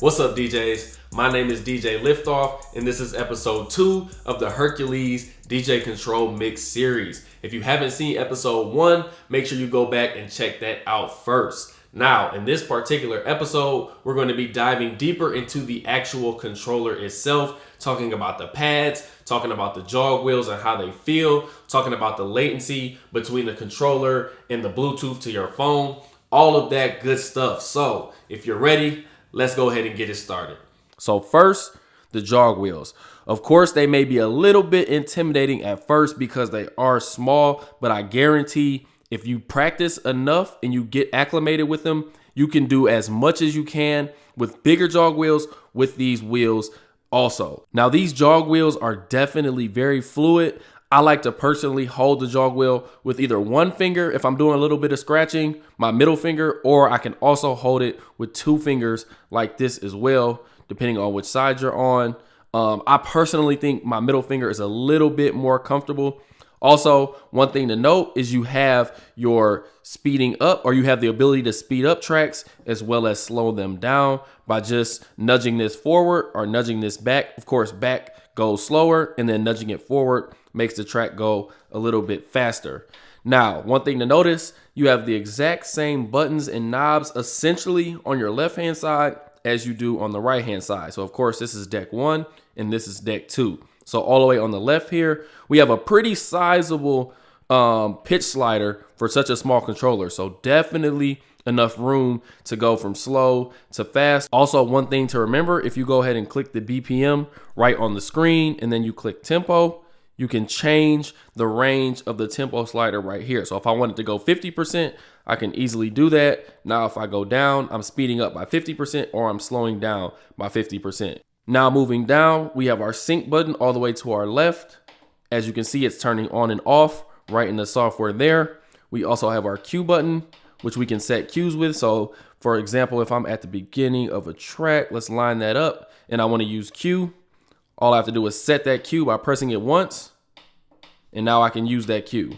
What's up, DJs? My name is DJ LiftOFF, and this is episode 2 of the Hercules DJControl Mix series. If you haven't seen episode 1, make sure you go back and check that out first. Now, in this particular episode, we're going to be diving deeper into the actual controller itself, talking about the pads, talking about the jog wheels and how they feel, talking about the latency between the controller and the Bluetooth to your phone, all of that good stuff. So, if you're ready, let's go ahead and get it started. So first, the jog wheels. Of course, they may be a little bit intimidating at first because they are small, but I guarantee if you practice enough and you get acclimated with them, you can do as much as you can with bigger jog wheels with these wheels also. Now, these jog wheels are definitely very fluid. I like to personally hold the jog wheel with either one finger if I'm doing a little bit of scratching, my middle finger, or I can also hold it with 2 fingers like this as well, depending on which side you're on. I personally think my middle finger is a little bit more comfortable. Also, one thing to note is you have your speeding up, or you have the ability to speed up tracks as well as slow them down by just nudging this forward or nudging this back. Of course, back goes slower, and then nudging it forward makes the track go a little bit faster. Now, one thing to notice, you have the exact same buttons and knobs essentially on your left-hand side as you do on the right-hand side. So, of course, this is deck 1 and this is deck 2. So all the way on the left here, we have a pretty sizable pitch slider for such a small controller. So definitely enough room to go from slow to fast. Also, one thing to remember, if you go ahead and click the BPM right on the screen and then you click tempo, you can change the range of the tempo slider right here. So if I wanted to go 50%, I can easily do that. Now, if I go down, I'm speeding up by 50% or I'm slowing down by 50%. Now, moving down, we have our sync button all the way to our left. As you can see, it's turning on and off right in the software there. We also have our cue button, which we can set cues with. So for example, if I'm at the beginning of a track, let's line that up and I want to use cue. All I have to do is set that cue by pressing it once, and now I can use that cue.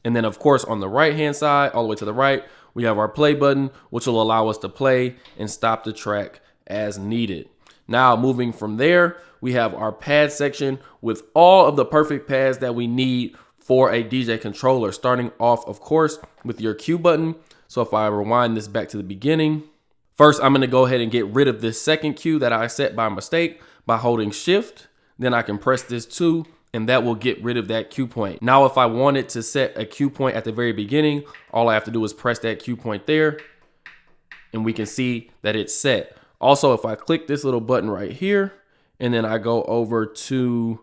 And then, of course, on the right-hand side, all the way to the right, we have our play button, which will allow us to play and stop the track as needed. Now, moving from there, we have our pad section with all of the perfect pads that we need for a DJ controller, starting off, of course, with your cue button. So if I rewind this back to the beginning, first, I'm going to go ahead and get rid of this second cue that I set by mistake by holding shift. Then I can press this 2, and that will get rid of that cue point. Now, if I wanted to set a cue point at the very beginning, all I have to do is press that cue point there, and we can see that it's set. Also, if I click this little button right here, and then I go over to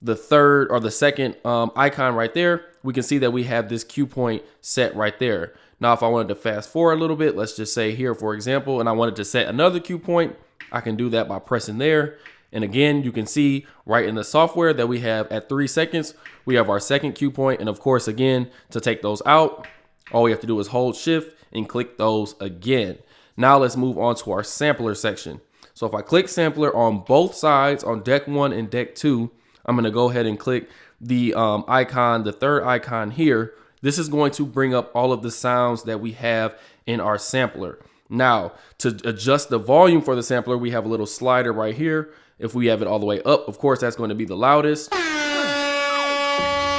the third or the second icon right there, we can see that we have this cue point set right there. Now, if I wanted to fast forward a little bit, let's just say here, for example, and I wanted to set another cue point, I can do that by pressing there. And again, you can see right in the software that we have at 3 seconds, we have our second cue point. And of course, again, to take those out, all we have to do is hold shift and click those again. Now let's move on to our sampler section. So if I click sampler on both sides, on deck 1 and deck 2, I'm going to go ahead and click the icon, the third icon here. This is going to bring up all of the sounds that we have in our sampler. Now, to adjust the volume for the sampler, we have a little slider right here. If we have it all the way up, of course, that's going to be the loudest.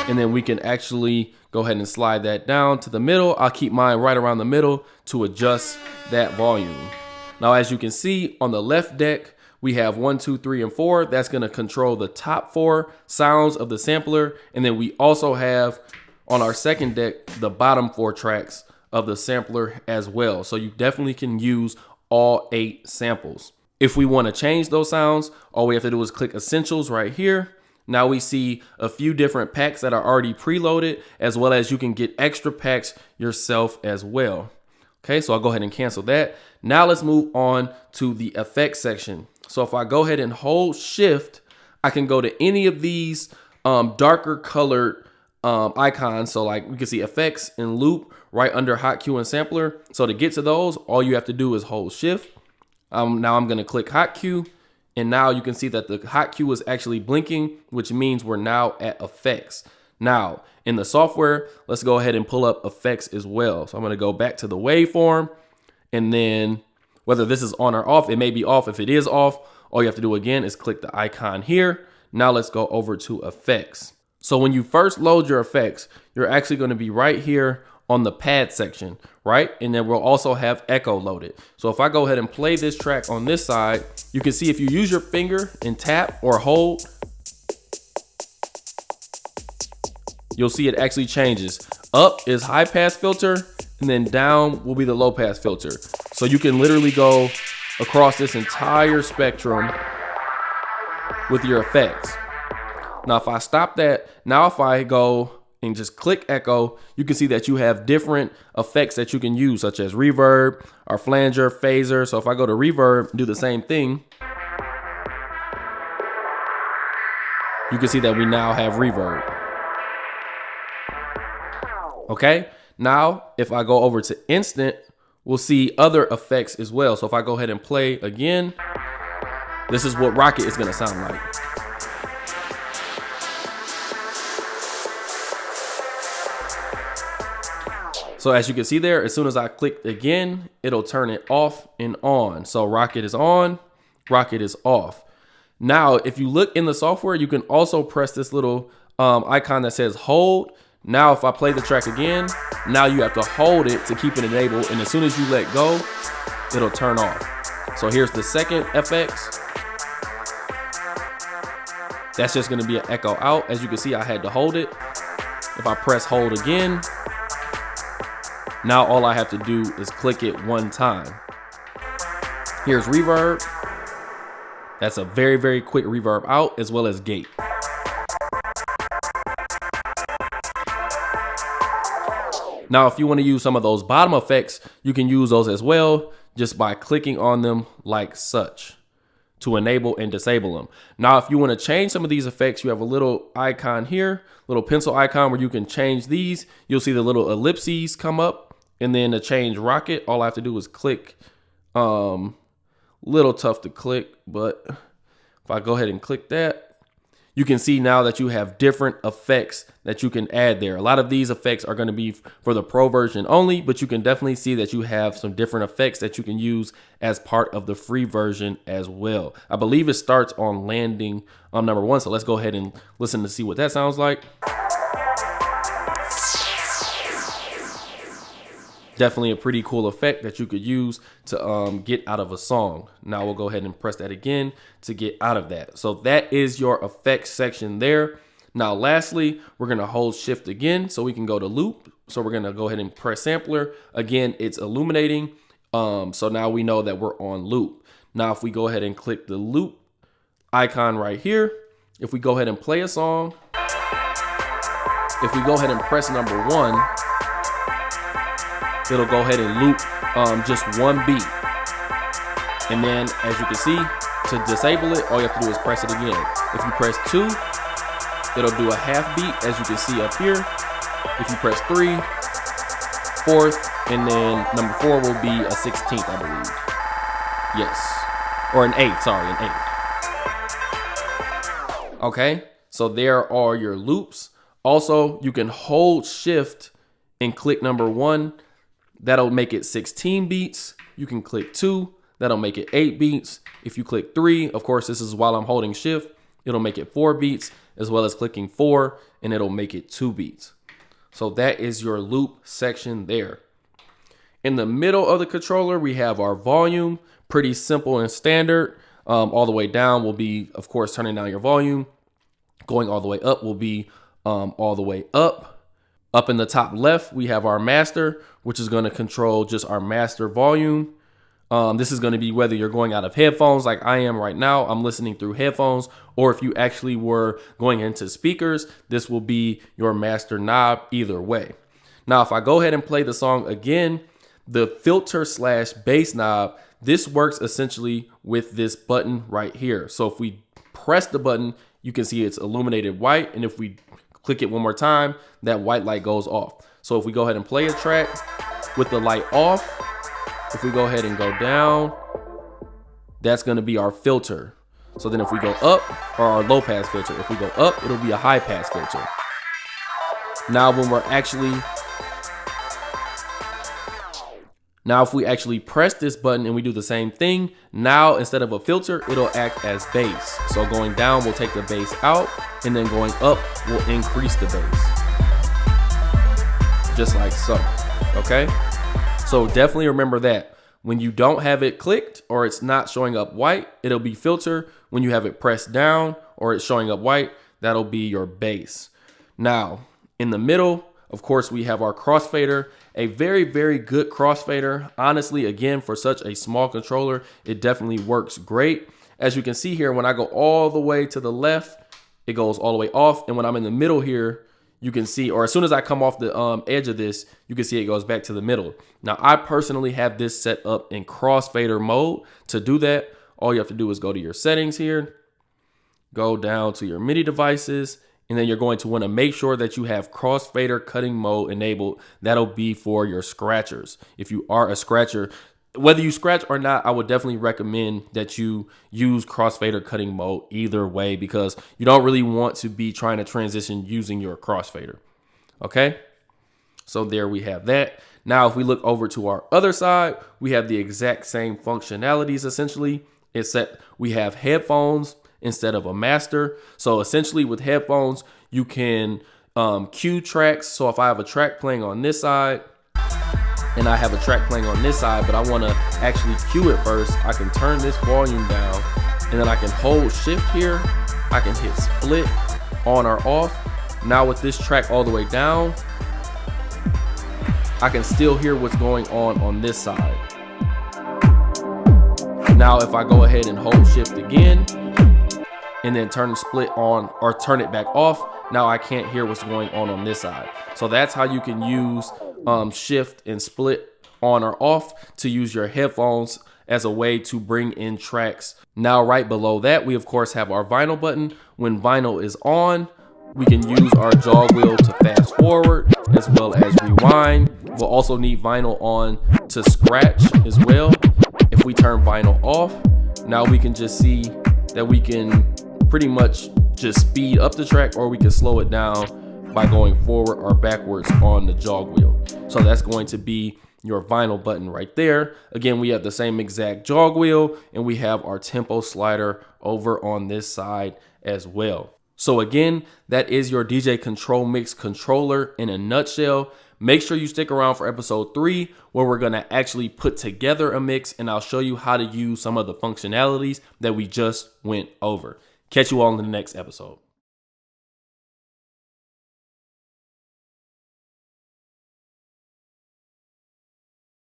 And then we can actually go ahead and slide that down to the middle. I'll keep mine right around the middle to adjust that volume. Now, as you can see on the left deck, we have 1, 2, 3, and 4. That's going to control the top 4 sounds of the sampler. And then we also have on our second deck, the bottom 4 tracks of the sampler as well. So you definitely can use all 8 samples. If we want to change those sounds, all we have to do is click Essentials right here. Now we see a few different packs that are already preloaded, as well as you can get extra packs yourself as well. Okay, so I'll go ahead and cancel that. Now let's move on to the effects section. So if I go ahead and hold shift, I can go to any of these darker colored icons. So like we can see effects and loop right under hot cue and sampler. So to get to those, all you have to do is hold shift. Now I'm going to click hot cue, and now you can see that the hot cue is actually blinking, which means we're now at effects. Now in the software, let's go ahead and pull up effects as well. So I'm going to go back to the waveform, and then whether this is on or off. It may be off. If it is off, all you have to do again is click the icon here. Now let's go over to effects. So when you first load your effects, you're actually going to be right here on the pad section, right? And then we'll also have echo loaded. So if I go ahead and play this track on this side, you can see if you use your finger and tap or hold, you'll see it actually changes. Up is high pass filter, and then down will be the low pass filter. So you can literally go across this entire spectrum with your effects. Now, if I stop that, now if I go and just click echo, you can see that you have different effects that you can use, such as reverb or flanger, phaser. So if I go to reverb, do the same thing, you can see that we now have reverb. Okay, now if I go over to instant, we'll see other effects as well. So if I go ahead and play again, this is what Rocket is gonna sound like. So as you can see there, as soon as I click again, it'll turn it off and on. So Rocket is on, Rocket is off. Now, if you look in the software, you can also press this little icon that says hold. Now, if I play the track again, now you have to hold it to keep it enabled. And as soon as you let go, it'll turn off. So here's the second FX. That's just gonna be an echo out. As you can see, I had to hold it. If I press hold again, now all I have to do is click it one time. Here's reverb. That's a very, very quick reverb out, as well as gate. Now, if you want to use some of those bottom effects, you can use those as well, just by clicking on them like such to enable and disable them. Now, if you want to change some of these effects, you have a little icon here, little pencil icon where you can change these. You'll see the little ellipses come up, and then to change Rocket, all I have to do is click. Little tough to click, but if I go ahead and click that, you can see now that you have different effects that you can add there. A lot of these effects are going to be for the pro version only, but you can definitely see that you have some different effects that you can use as part of the free version as well. I believe it starts on landing on number 1. So let's go ahead and listen to see what that sounds like. Definitely a pretty cool effect that you could use to get out of a song. Now we'll go ahead and press that again to get out of that. So that is your effects section there. Now lastly, we're gonna hold shift again so we can go to loop. So we're gonna go ahead and press sampler. Again, it's illuminating. So now we know that we're on loop. Now if we go ahead and click the loop icon right here, if we go ahead and play a song, if we go ahead and press number 1, it'll go ahead and loop just one beat. And then as you can see, to disable it, all you have to do is press it again. If you press 2, it'll do a half beat, as you can see up here. If you press 3, 4th, and then number 4 will be a 16th, I believe. Yes, or an 8th, sorry, an 8th. Okay, so there are your loops. Also, you can hold shift and click number 1. That'll make it 16 beats. You can click 2. That'll make it 8 beats. If you click 3, of course, this is while I'm holding shift, it'll make it 4 beats, as well as clicking 4, and it'll make it 2 beats. So that is your loop section there. In the middle of the controller, we have our volume, pretty simple and standard. All the way down will be, of course, turning down your volume. Going all the way up will be all the way up. Up in the top left, we have our master, which is going to control just our master volume. This is going to be whether you're going out of headphones like I am right now. I'm listening through headphones, or if you actually were going into speakers, this will be your master knob either way. Now, if I go ahead and play the song again, the filter/bass knob, this works essentially with this button right here. So if we press the button, you can see it's illuminated white. And if we click it one more time, that white light goes off. So if we go ahead and play a track with the light off, if we go ahead and go down, that's gonna be our filter. So then if we go up, or our low pass filter, if we go up, it'll be a high pass filter. Now when we're actually Now, if we actually press this button and we do the same thing, now instead of a filter, it'll act as bass. So going down will take the bass out, and then going up will increase the bass. Just like so, okay? So definitely remember that. When you don't have it clicked or it's not showing up white, it'll be filter. When you have it pressed down or it's showing up white, that'll be your bass. Now, in the middle, of course, we have our crossfader, a very, very good crossfader. Honestly, again, for such a small controller, it definitely works great. As you can see here, when I go all the way to the left, it goes all the way off. And when I'm in the middle here, you can see, or as soon as I come off the edge of this, you can see it goes back to the middle. Now, I personally have this set up in crossfader mode. To do that, all you have to do is go to your settings here, go down to your MIDI devices, and then you're going to want to make sure that you have crossfader cutting mode enabled. That'll be for your scratchers. If you are a scratcher, whether you scratch or not, I would definitely recommend that you use crossfader cutting mode either way, because you don't really want to be trying to transition using your crossfader. Okay, so there we have that. Now, if we look over to our other side, we have the exact same functionalities essentially, except we have headphones instead of a master. So essentially with headphones, you can cue tracks. So if I have a track playing on this side and I have a track playing on this side, but I want to actually cue it first, I can turn this volume down and then I can hold shift here. I can hit split on or off. Now with this track all the way down, I can still hear what's going on this side. Now if I go ahead and hold shift again, and then turn the split on or turn it back off, now I can't hear what's going on this side. So that's how you can use shift and split on or off to use your headphones as a way to bring in tracks. Now right below that, we of course have our vinyl button. When vinyl is on, we can use our jog wheel to fast forward as well as rewind. We'll also need vinyl on to scratch as well. If we turn vinyl off, now we can just see that we can pretty much just speed up the track, or we can slow it down by going forward or backwards on the jog wheel. So that's going to be your vinyl button right there. Again, we have the same exact jog wheel, and we have our tempo slider over on this side as well. So again, that is your DJControl Mix controller in a nutshell. Make sure you stick around for episode 3, where we're gonna actually put together a mix, and I'll show you how to use some of the functionalities that we just went over. Catch you all in the next episode.